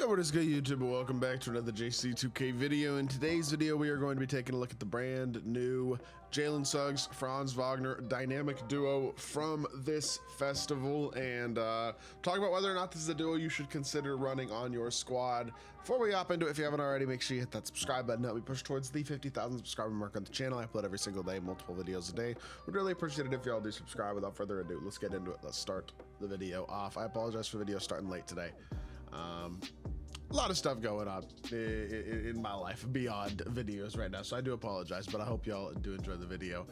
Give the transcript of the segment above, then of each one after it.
Yo, what is good, YouTube? Welcome back to another JC2K video. In today's video, we are going to be taking a look at the brand new Jalen Suggs, Franz Wagner dynamic duo from this festival, and talk about whether or not this is a duo you should consider running on your squad. Before we hop into it, if you haven't already, make sure you hit that subscribe button. Help me push towards the 50,000 subscriber mark on the channel. I upload every single day, multiple videos a day. Would really appreciate it if y'all do subscribe. Without further ado, let's get into it. Let's start the video off. I apologize for the video starting late today. A lot of stuff going on in my life beyond videos right now, so I do apologize, but I hope y'all do enjoy the video.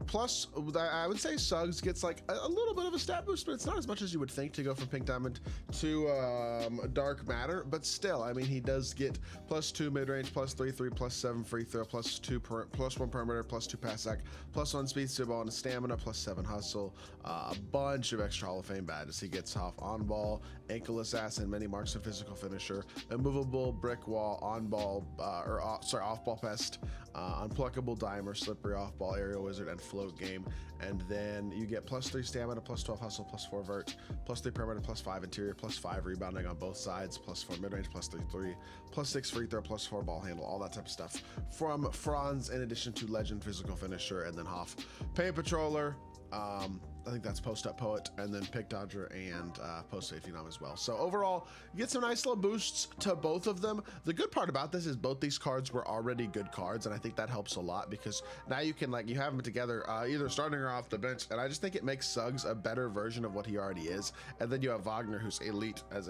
Plus, I would say Suggs gets like a little bit of a stat boost, but it's not as much as you would think to go from Pink Diamond to Dark Matter, but still, I mean, he does get +2 mid-range, +3 3, +7 free throw, +1 perimeter, +2 pass sack, +1 speed, steal ball, and stamina, +7 hustle, a bunch of extra Hall of Fame badges. He gets off on ball, ankle assassin, many marks and physical finish, immovable brick wall, on ball off ball pest, unpluckable dimer, slippery off ball, aerial wizard, and float game. And then you get +3 stamina, +12 hustle, +4 vert, +3 perimeter, +5 interior, +5 rebounding on both sides, +4 mid-range, +3 3, +6 free throw, +4 ball handle, all that type of stuff from Franz, in addition to legend physical finisher, and then Hoff paint patroller. I think that's post-up poet, and then pick dodger and post safety nom as well. So overall, you get some nice little boosts to both of them. The good part about this is both these cards were already good cards, and I think that helps a lot because now you can, like, you have them together either starting or off the bench, and I just think it makes Suggs a better version of what he already is. And then you have Wagner, who's elite as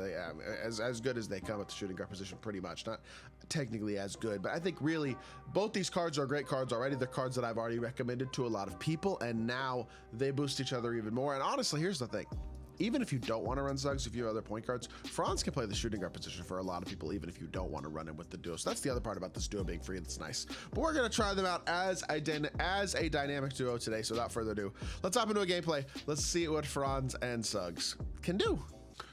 good as they come at the shooting guard position, pretty much. Not technically as good, but I think really both these cards are great cards already. They're cards that I've already recommended to a lot of people, and now they boost each other even more. And honestly, here's the thing. Even if you don't want to run Suggs, if you have other point guards, Franz can play the shooting guard position for a lot of people, even if you don't want to run him with the duo. So that's the other part about this duo being free that's nice. But we're going to try them out as a dynamic duo today. So without further ado, let's hop into a gameplay. Let's see what Franz and Suggs can do.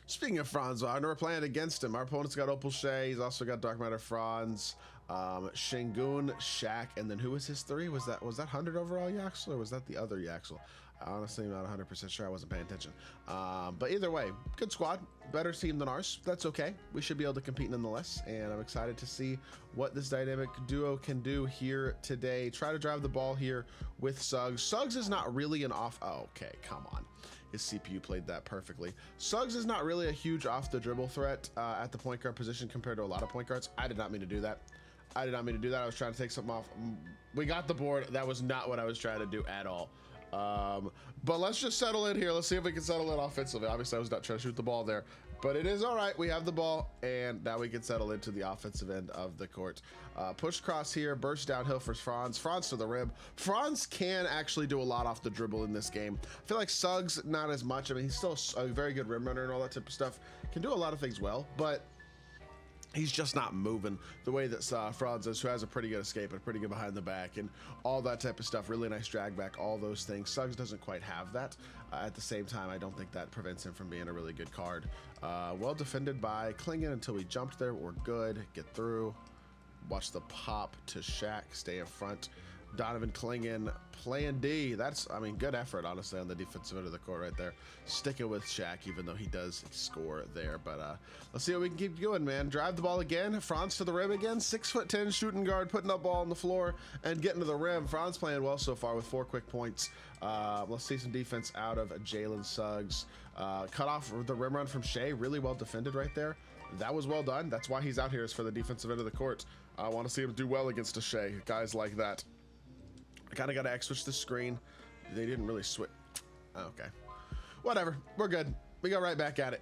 Speaking of Franz Wagner, we're playing against him. Our opponent's got Opal Shea. He's also got Dark Matter Franz, Shingun, Shaq, and then who was his three? Was that 100 overall Yaxel, or was that the other Yaxel? Honestly, I'm not 100% sure. I wasn't paying attention. But either way, good squad, better team than ours. That's okay. We should be able to compete nonetheless, and I'm excited to see what this dynamic duo can do here today. Try to drive the ball here with Suggs. Suggs is not really an off. Oh, okay, come on. His CPU played that perfectly. Suggs is not really a huge off the dribble threat at the point guard position compared to a lot of point guards. I did not mean to do that. I did not mean to do that. I was trying to take something off. We got the board. That was not what I was trying to do at all. But let's just settle in here. Let's see if we can settle in offensively. Obviously, I was not trying to shoot the ball there, but it is all right. We have the ball, and now we can settle into the offensive end of the court. Push cross here, burst downhill for Franz. Franz to the rim. Franz can actually do a lot off the dribble in this game. I feel like Suggs, not as much. I mean, he's still a very good rim runner and all that type of stuff. Can do a lot of things well, but he's just not moving the way that Franz is, who has a pretty good escape and pretty good behind the back and all that type of stuff. Really nice drag back, all those things. Suggs doesn't quite have that. At the same time, I don't think that prevents him from being a really good card. Well defended by Klingon until we jumped there. We're good. Get through. Watch the pop to Shaq. Stay in front. Donovan Klingon playing D. That's, I mean, good effort, honestly, on the defensive end of the court right there. Sticking with Shaq, even though he does score there. But let's see what we can keep going, man. Drive the ball again. Franz to the rim again. 6'10" shooting guard, putting up ball on the floor and getting to the rim. Franz playing well so far with 4 quick points. Let's see some defense out of Jalen Suggs. Cut off the rim run from Shea. Really well defended right there. That was well done. That's why he's out here, is for the defensive end of the court. I want to see him do well against a Shea. Guys like that. I kind of got to X-switch the screen. They didn't really switch. Okay. Whatever. We're good. We go right back at it.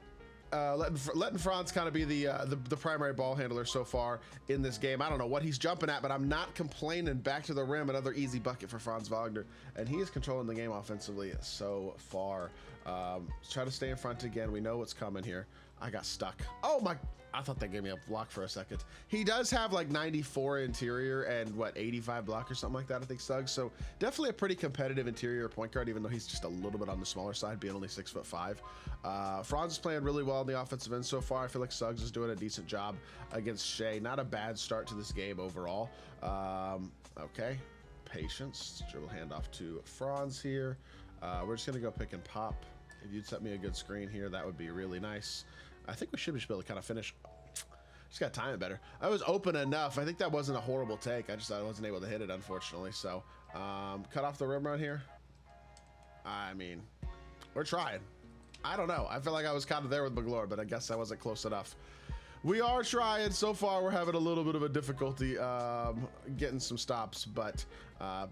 Letting Franz kind of be the primary ball handler so far in this game. I don't know what he's jumping at, but I'm not complaining. Back to the rim, another easy bucket for Franz Wagner, and he is controlling the game offensively so far. Try to stay in front again. We know what's coming here. I got stuck. Oh my, I thought that gave me a block for a second. He does have like 94 interior and what, 85 block or something like that, I think, Suggs. So definitely a pretty competitive interior point guard, even though he's just a little bit on the smaller side, being only 6'5". Franz is playing really well on the offensive end so far. I feel like Suggs is doing a decent job against Shea. Not a bad start to this game overall. Okay, patience. Dribble handoff to Franz here. We're just gonna go pick and pop. If you'd set me a good screen here, that would be really nice. I think we should just be able to kind of finish. Just got time better. I was open enough. I think that wasn't a horrible take. I wasn't able to hit it, unfortunately. So cut off the rim run here. I mean, we're trying. I don't know. I feel like I was kind of there with McGlure, but I guess I wasn't close enough. We are trying. So far, we're having a little bit of a difficulty getting some stops, but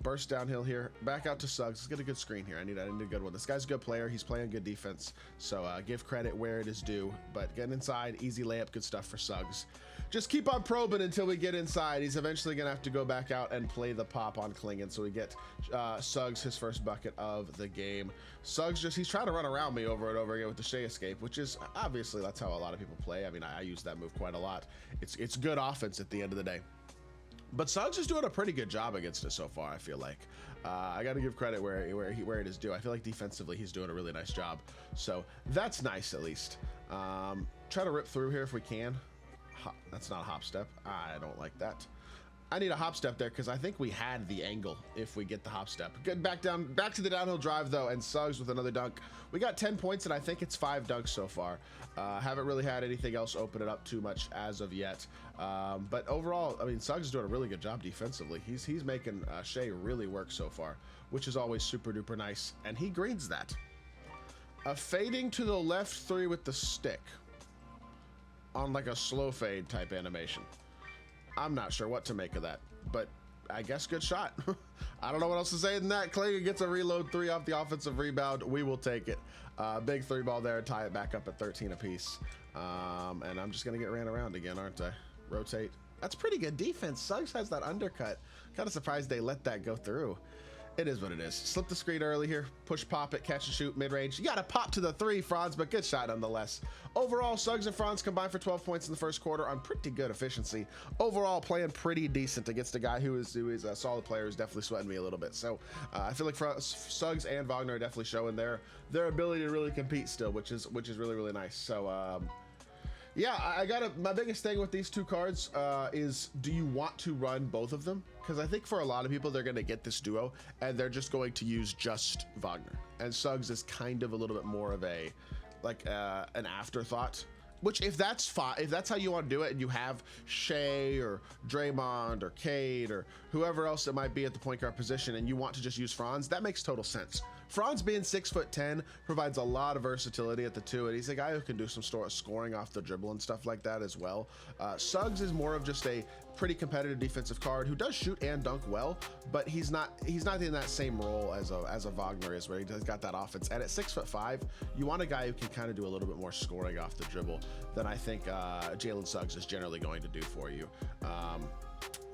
burst downhill here. Back out to Suggs. Let's get a good screen here. I need a good one. This guy's a good player. He's playing good defense, so give credit where it is due. But getting inside, easy layup, good stuff for Suggs. Just keep on probing until we get inside. He's eventually going to have to go back out and play the pop on Klingon, so we get Suggs his first bucket of the game. Suggs he's trying to run around me over and over again with the Shea escape, which is obviously that's how a lot of people play. I mean, I use that move quite a lot. It's good offense at the end of the day. But Suggs is doing a pretty good job against it so far, I feel like. I got to give credit where it is due. I feel like defensively he's doing a really nice job. So that's nice at least. Try to rip through here if we can. That's not a hop step. I don't like that. I need a hop step there because I think we had the angle if we get the hop step. Good, back to the downhill drive though, and Suggs with another dunk. We got 10 points and I think it's 5 dunks so far. Haven't really had anything else open it up too much as of yet. But overall, I mean, Suggs is doing a really good job defensively. He's making Shea really work so far, which is always super duper nice. And he greens that. A fading to the left 3 with the stick on like a slow fade type animation. I'm not sure what to make of that, but I guess good shot. I don't know what else to say than that. Klingon gets a reload 3 off the offensive rebound. We will take it. Big 3 ball there, tie it back up at 13 apiece. And I'm just gonna get ran around again, aren't I? Rotate. That's pretty good defense. Suggs has that undercut. Kind of surprised they let that go through. It is what it is. Slip the screen early here. Push, pop it, catch and shoot, mid-range. You got to pop to the 3, Franz, but good shot nonetheless. Overall, Suggs and Franz combined for 12 points in the first quarter on pretty good efficiency. Overall, playing pretty decent against a guy who is a solid player who's definitely sweating me a little bit. So I feel like Suggs and Wagner are definitely showing their ability to really compete still, which is really, really nice. So yeah, my biggest thing with these 2 cards is, do you want to run both of them? Because I think for a lot of people, they're going to get this duo and they're just going to use just Wagner. And Suggs is kind of a little bit more of a, like an afterthought. Which if that's fine, if that's how you want to do it, and you have Shea or Draymond or Cade or whoever else it might be at the point guard position, and you want to just use Franz, that makes total sense. Franz being 6'10" provides a lot of versatility at the 2, and he's a guy who can do some scoring off the dribble and stuff like that as well. Suggs is more of just a pretty competitive defensive card who does shoot and dunk well, but he's not in that same role as a Wagner is, where he's got that offense. And at 6'5", you want a guy who can kind of do a little bit more scoring off the dribble than I think Jalen Suggs is generally going to do for you.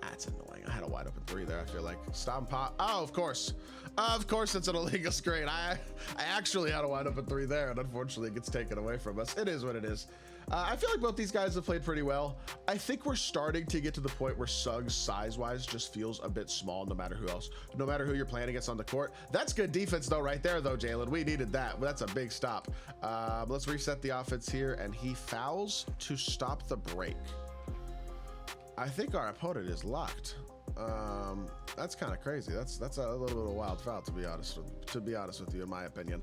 That's annoying. I had a wide open 3 there. I feel like stop and pop. Oh, of course it's an illegal screen. I actually had a wide open 3 there, and unfortunately it gets taken away from us. It is what it is. I feel like both these guys have played pretty well. I think we're starting to get to the point where Suggs size-wise just feels a bit small, no matter who you're playing against on the court. That's good defense though, right there though, Jalen. We needed that. That's a big stop. Let's reset the offense here, and he fouls to stop the break. I think our opponent is locked. That's kind of crazy. That's a little bit of a wild foul, to be honest with you, in my opinion.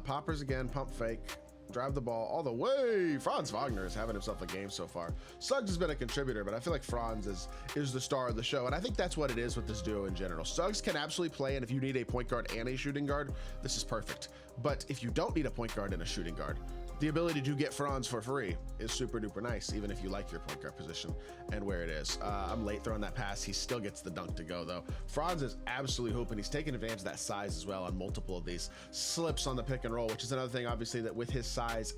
Poppers again, pump fake, drive the ball all the way. Franz Wagner is having himself a game so far. Suggs has been a contributor, but I feel like Franz is the star of the show, and I think that's what it is with this duo in general. Suggs can absolutely play, and if you need a point guard and a shooting guard, this is perfect. But if you don't need a point guard and a shooting guard, the ability to get Franz for free is super duper nice, even if you like your point guard position and where it is. I'm late throwing that pass. He still gets the dunk to go though. Franz is absolutely hooping. He's taking advantage of that size as well on multiple of these slips on the pick and roll, which is another thing, obviously, that with his size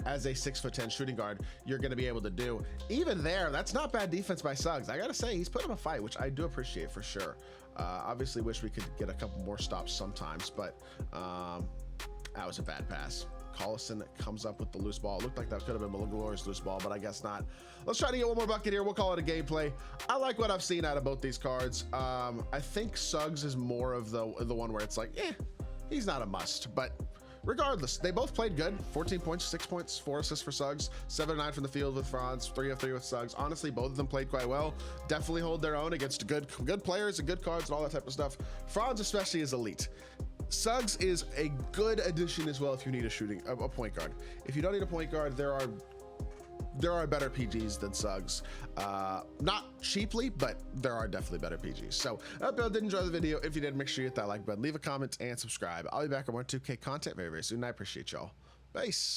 as a 6'10" shooting guard, you're going to be able to do. Even there, that's not bad defense by Suggs. I got to say, he's put up a fight, which I do appreciate for sure. Obviously wish we could get a couple more stops sometimes, but that was a bad pass. Collison comes up with the loose ball. It looked like that could have been Glorious loose ball, but I guess not. Let's try to get one more bucket here. We'll call it a gameplay. I like what I've seen out of both these cards. I think Suggs is more of the one where it's like, he's not a must, but regardless, they both played good. 14 points, 6 points, 4 assists for Suggs, 7 of 9 from the field with Franz, 3 of 3 with Suggs. Honestly, both of them played quite well. Definitely hold their own against good players and good cards and all that type of stuff. Franz especially is elite. Suggs is a good addition as well if you need a point guard. If you don't need a point guard, there are there are better PGs than Suggs. Not cheaply, but there are definitely better PGs. So I hope y'all did enjoy the video. If you did, make sure you hit that like button, leave a comment, and subscribe. I'll be back on more 2K content very, very soon. I appreciate y'all. Peace.